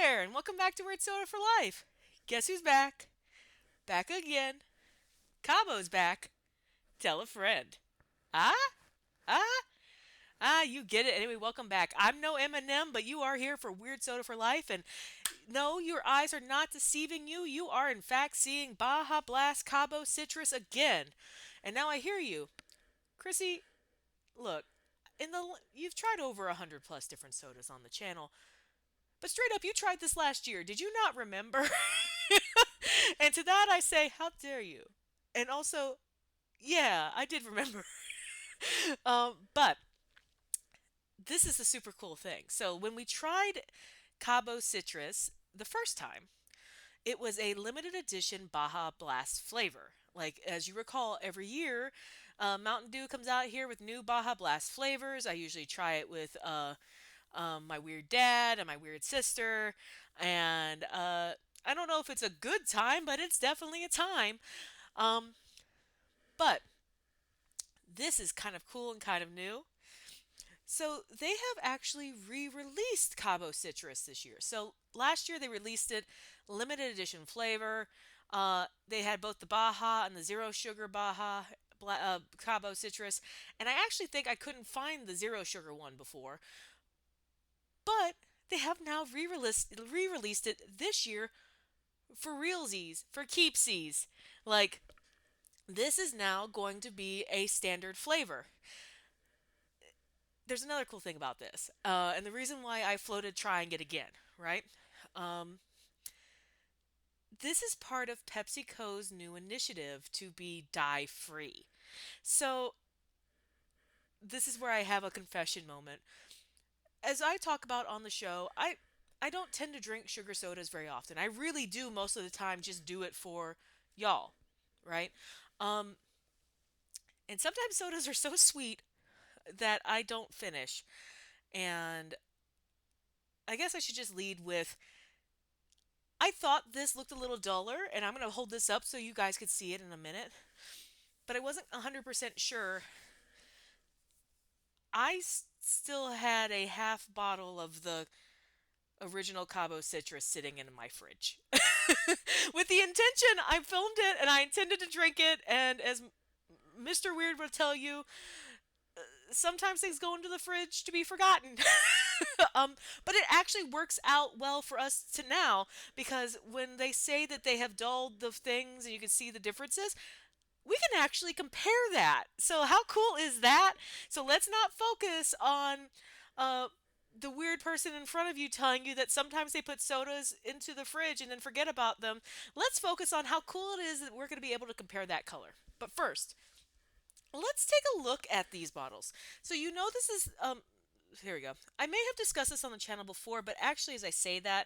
there, and welcome back to Weird Soda for Life. Guess who's back? Back again. Cabo's back. Tell a friend. Ah? Ah? You get it. Anyway, welcome back. I'm no M&M, but you are here for Weird Soda for Life, and no, your eyes are not deceiving you. You are, in fact, seeing Baja Blast Cabo Citrus again. And now I hear you. Chrissy, look, you've tried over 100 plus different sodas on the channel. But straight up, you tried this last year. Did you not remember? And to that I say, how dare you? And also, yeah, I did remember. But this is the super cool thing. So when we tried Cabo Citrus the first time, it was a limited edition Baja Blast flavor. Like, as you recall, every year Mountain Dew comes out here with new Baja Blast flavors. I usually try it with my weird dad and my weird sister. And I don't know if it's a good time, but it's definitely a time. Um, but this is kind of cool and kind of new. So they have actually re-released Cabo Citrus this year. So last year they released it limited edition flavor. They had both the Baja and the zero sugar Baja Cabo Citrus, and I actually think I couldn't find the zero sugar one before. But they have now re-released it this year for realsies, for keepsies. Like, this is now going to be a standard flavor. There's another cool thing about this, and the reason why I floated trying it again, right? Um, this is part of PepsiCo's new initiative to be dye free. So, this is where I have a confession moment. As I talk about on the show, I don't tend to drink sugar sodas very often. I really do most of the time just do it for y'all, right? Um, and sometimes sodas are so sweet that I don't finish. And I guess I should just lead with I thought this looked a little duller, and I'm going to hold this up so you guys could see it in a minute. But I wasn't 100% sure. Still had a half bottle of the original Cabo Citrus sitting in my fridge. With the intention, I filmed it and I intended to drink it. And as Mr. Weird will tell you, sometimes things go into the fridge to be forgotten. But it actually works out well for us to now because when they say that they have dulled the things and you can see the differences, we can actually compare that. So how cool is that? So let's not focus on uh, the weird person in front of you telling you that sometimes they put sodas into the fridge and then forget about them. Let's focus on how cool it is that we're going to be able to compare that color. But first, let's take a look at these bottles. So you know this is here we go. I may have discussed this on the channel before, but actually as I say that,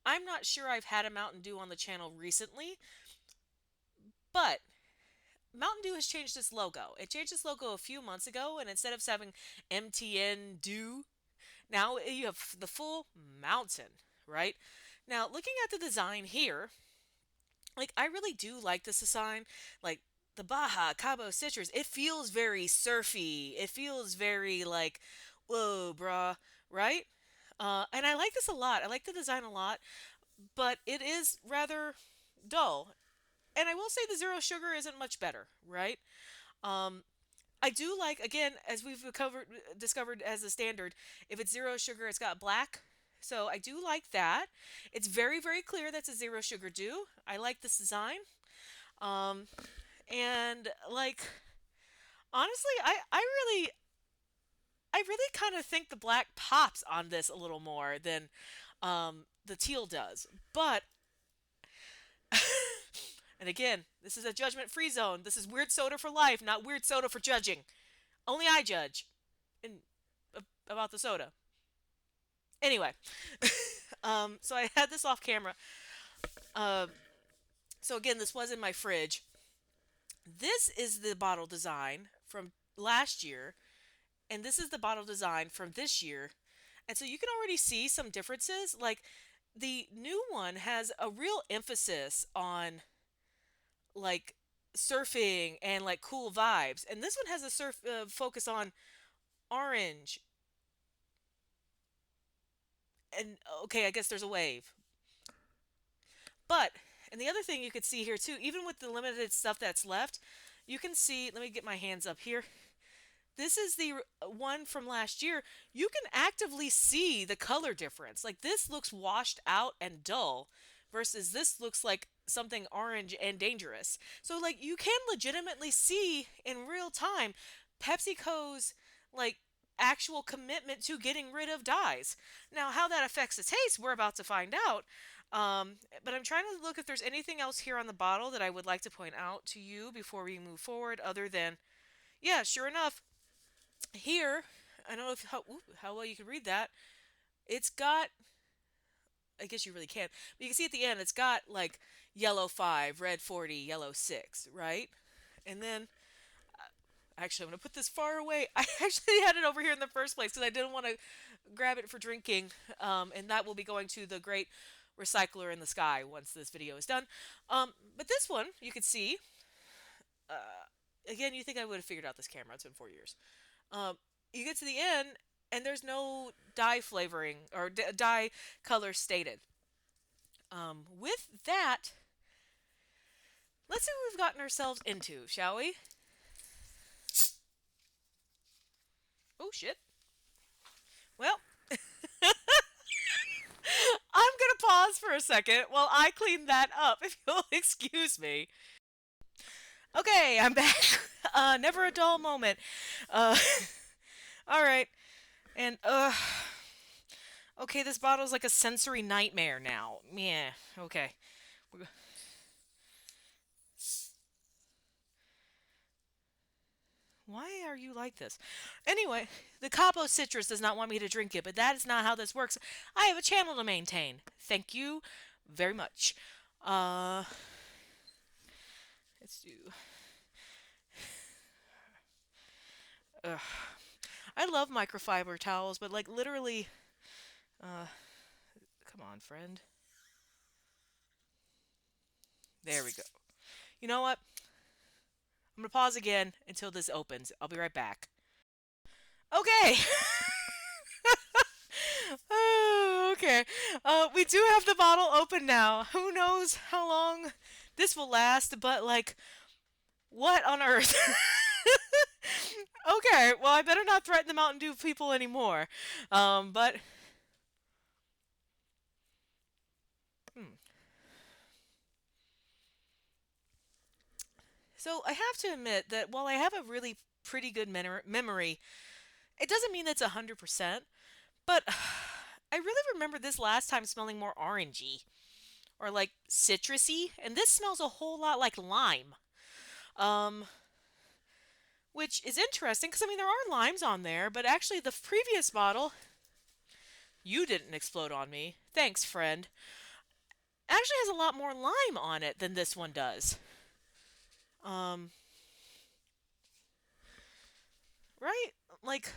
I'm not sure I've had a Mountain Dew on the channel recently, but Mountain Dew has changed its logo. It changed its logo a few months ago, and instead of having MTN Dew, now you have the full mountain, right? Now, looking at the design here, like I really do like this design. Like the Baja Cabo Citrus, it feels very surfy. It feels very like, whoa, bruh, right? And I like this a lot. I like the design a lot, but it is rather dull. And I will say the zero sugar isn't much better, right? Um, I do like, again, as we've discovered as a standard, if it's zero sugar, it's got black. So I do like that. It's very, very clear that's a zero sugar dew. I like this design. Um, and like, honestly, I really kind of think the black pops on this a little more than the teal does. But and again, this is a judgment-free zone. This is weird soda for life, not weird soda for judging. Only I judge in about the soda. Anyway, so I had this off camera. Uh, so again, this was in my fridge. This is the bottle design from last year, and this is the bottle design from this year. And so you can already see some differences. Like the new one has a real emphasis on like surfing and like cool vibes, and this one has a surf focus on orange and okay, I guess there's a wave. But, and the other thing you could see here too, even with the limited stuff that's left, you can see, let me get my hands up here. This is the one from last year. You can actively see the color difference. Like this looks washed out and dull versus this looks like something orange and dangerous. So like you can legitimately see in real time PepsiCo's like actual commitment to getting rid of dyes. Now how that affects the taste, we're about to find out. But I'm trying to look if there's anything else here on the bottle that I would like to point out to you before we move forward other than, yeah, sure enough, here, I don't know if how well you can read that. It's got, I guess you really can't, but you can see at the end it's got like yellow 5, red 40, yellow 6, right? And then, actually, I'm going to put this far away. I actually had it over here in the first place because I didn't want to grab it for drinking, and that will be going to the great recycler in the sky once this video is done. But this one, you can see, again, you think I would have figured out this camera. It's been 4 years. Um, you get to the end, and there's no dye flavoring or dye color stated. With that, let's see what we've gotten ourselves into, shall we? Oh, shit. Well, I'm going to pause for a second while I clean that up, if you'll excuse me. Okay, I'm back. Never a dull moment. Uh, all right. And, okay, this bottle's like a sensory nightmare now. Yeah, okay. Why are you like this? Anyway, the Cabo citrus does not want me to drink it, but that is not how this works. I have a channel to maintain. Thank you very much. Uh, let's do. Ugh. I love microfiber towels, but like literally, uh, come on, friend. There we go. You know what? I'm gonna pause again until this opens. I'll be right back. Okay. Oh, okay. We do have the bottle open now. Who knows how long this will last, but like, what on earth? Okay, well, I better not threaten the Mountain Dew people anymore. But, hmm. So I have to admit that while I have a really pretty good memory, it doesn't mean it's 100%. But I really remember this last time smelling more orangey or like citrusy, and this smells a whole lot like lime. Um, which is interesting because I mean there are limes on there, but actually the previous bottle, you didn't explode on me. Thanks, friend. Actually has a lot more lime on it than this one does. Um, right? Like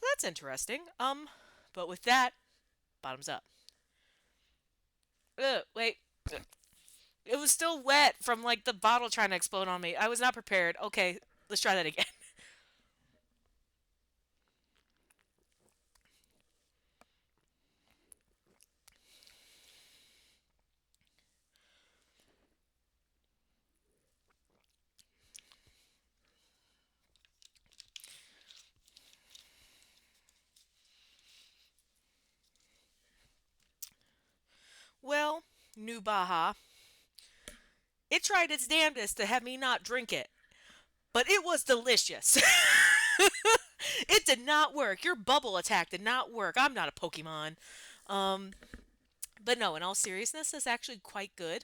that's interesting. But with that, bottoms up. Wait. It was still wet from like the bottle trying to explode on me. I was not prepared. Okay, let's try that again. Well, new Baja, it tried its damnedest to have me not drink it, but it was delicious. It did not work. Your bubble attack did not work. I'm not a Pokemon. Um, but no, in all seriousness, it's actually quite good.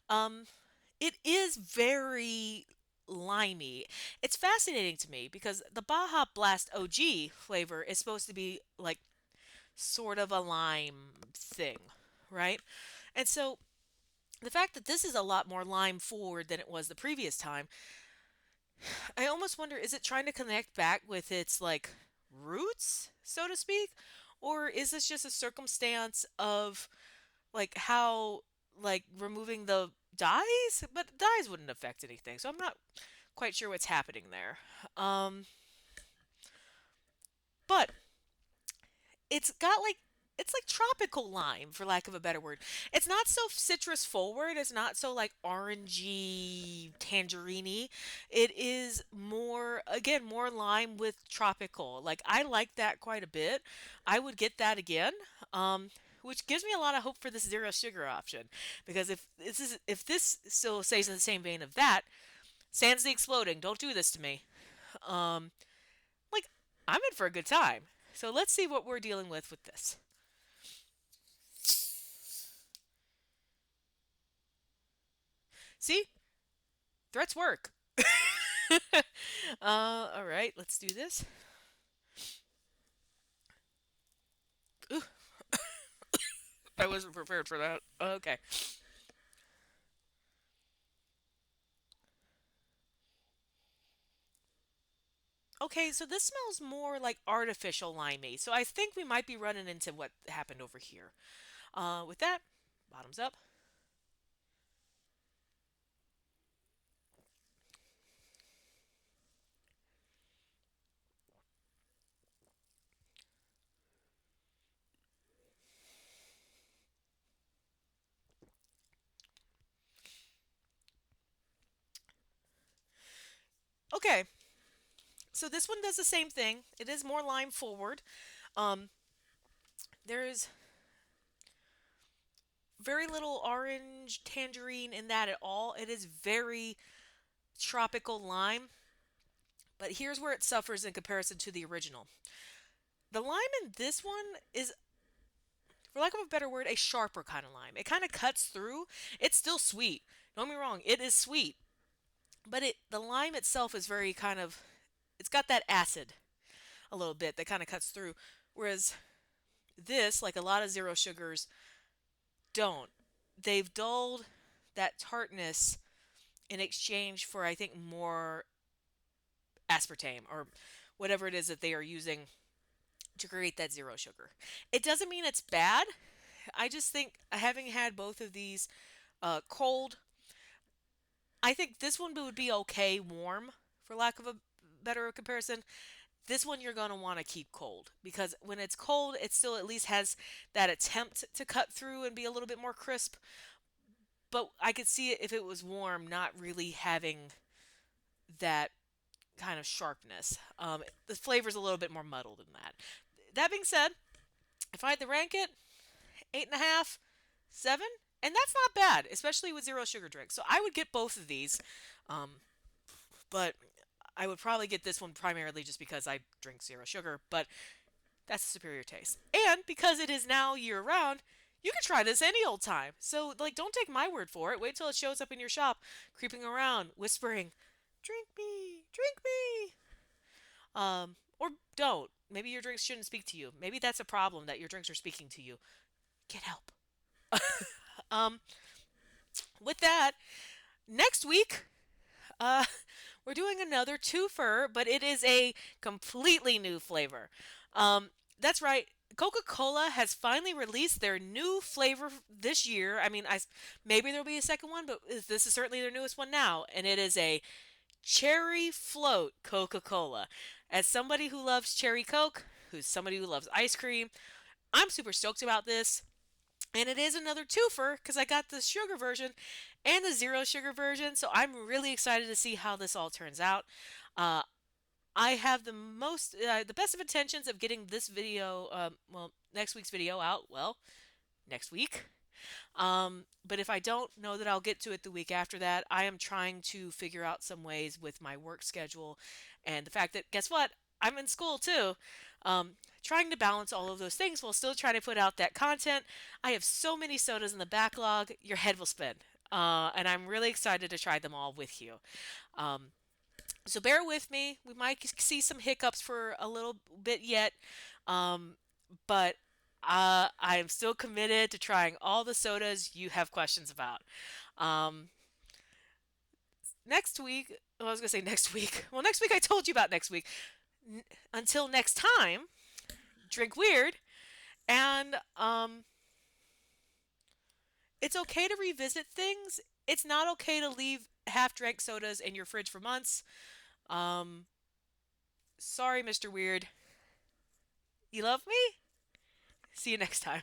Um, it is very limey. It's fascinating to me because the Baja Blast OG flavor is supposed to be like sort of a lime thing, right? And so the fact that this is a lot more lime forward than it was the previous time, I almost wonder, is it trying to connect back with its like roots, so to speak? Or is this just a circumstance of like how like removing the dyes? But dyes wouldn't affect anything, so I'm not quite sure what's happening there. Um, but it's got like it's like tropical lime, for lack of a better word. It's not so citrus forward. It's not so like orangey, tangerine. It is more, again, more lime with tropical. Like I like that quite a bit. I would get that again. Which gives me a lot of hope for this zero sugar option, because if this still stays in the same vein of that, sans the exploding, don't do this to me. Um, like I'm in for a good time. So let's see what we're dealing with this. See, threats work. All right, let's do this. Ooh, I wasn't prepared for that. Okay. Okay, so this smells more like artificial limey. So I think we might be running into what happened over here. With that, bottoms up. Okay, so this one does the same thing. It is more lime forward. Um, there is very little orange tangerine in that at all. It is very tropical lime. But here's where it suffers in comparison to the original. The lime in this one is, for lack of a better word, a sharper kind of lime. It kind of cuts through. It's still sweet. Don't get me wrong, it is sweet. But the lime itself is very kind of, it's got that acid a little bit that kind of cuts through. Whereas this, like a lot of zero sugars, don't. They've dulled that tartness in exchange for, I think, more aspartame or whatever it is that they are using to create that zero sugar. It doesn't mean it's bad. I just think having had both of these cold, I think this one would be okay warm, for lack of a better comparison. This one you're going to want to keep cold, because when it's cold, it still at least has that attempt to cut through and be a little bit more crisp. But I could see it if it was warm, not really having that kind of sharpness. The flavor's a little bit more muddled than that. That being said, if I had to rank it, 8.5, 7, and that's not bad, especially with zero sugar drinks. So I would get both of these, um, but I would probably get this one primarily just because I drink zero sugar. But that's a superior taste, and because it is now year round, you can try this any old time. So like, don't take my word for it. Wait till it shows up in your shop, creeping around, whispering, "Drink me, drink me." Or don't. Maybe your drinks shouldn't speak to you. Maybe that's a problem that your drinks are speaking to you. Get help. Um, with that, next week, uh, we're doing another twofer, but it is a completely new flavor. That's right. Coca-Cola has finally released their new flavor this year. I mean, maybe there'll be a second one, but this is certainly their newest one now, and it is a cherry float Coca-Cola. As somebody who loves cherry Coke, who's somebody who loves ice cream, I'm super stoked about this. And it is another twofer because I got the sugar version and the zero sugar version. So I'm really excited to see how this all turns out. Uh, I have the best of intentions of getting this video, next week's video out, next week. But if I don't know that I'll get to it the week after that, I am trying to figure out some ways with my work schedule and the fact that, guess what? I'm in school too. Trying to balance all of those things while still trying to put out that content. I have so many sodas in the backlog, your head will spin. And I'm really excited to try them all with you. Um, so bear with me. We might see some hiccups for a little bit yet. Um, but I am still committed to trying all the sodas you have questions about. Um, next week, well, I was going to say next week. Well, next week I told you about next week. Until next time, drink weird. And it's okay to revisit things. It's not okay to leave half drank sodas in your fridge for months. Um, Sorry, Mr. Weird. You love me? See you next time.